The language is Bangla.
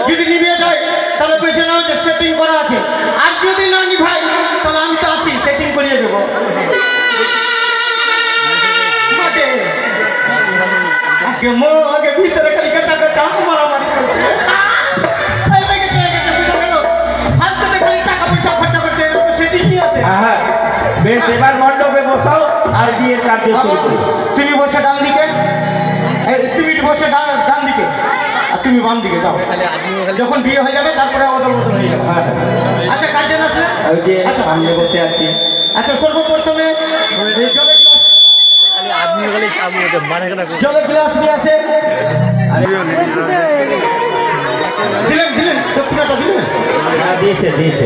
যদি নিভে যায় তাহলে বুঝে নাও যে সেটিং করা আছে, আর যদি না নিভাই তাহলে আমি তো আছি, সেটিং করিয়ে দেবো। আগে ভিতরে খালি টাকা মারামারি করছে, টাকা পয়সা খরচা করছে, সেটিং নিয়ে আছে। বেশ, এবার মণ্ডপে বসাও আর বিয়ের কার্য শুরু করো। তুমি বসে ডান দিকে, তুমি বসে ডান দিকে, আর তুমি বাম দিকে যাও। যখন বিয়ে হয়ে যাবে তারপরে অদল বদল হয়ে যাবে। আচ্ছা, কাজের আসলে আচ্ছা সামনে বসে আছি। আচ্ছা, সর্বপ্রথমে জলের গ্লাস নিয়ে আসে। দিলেন দিলেন, দিয়েছে দিয়েছে।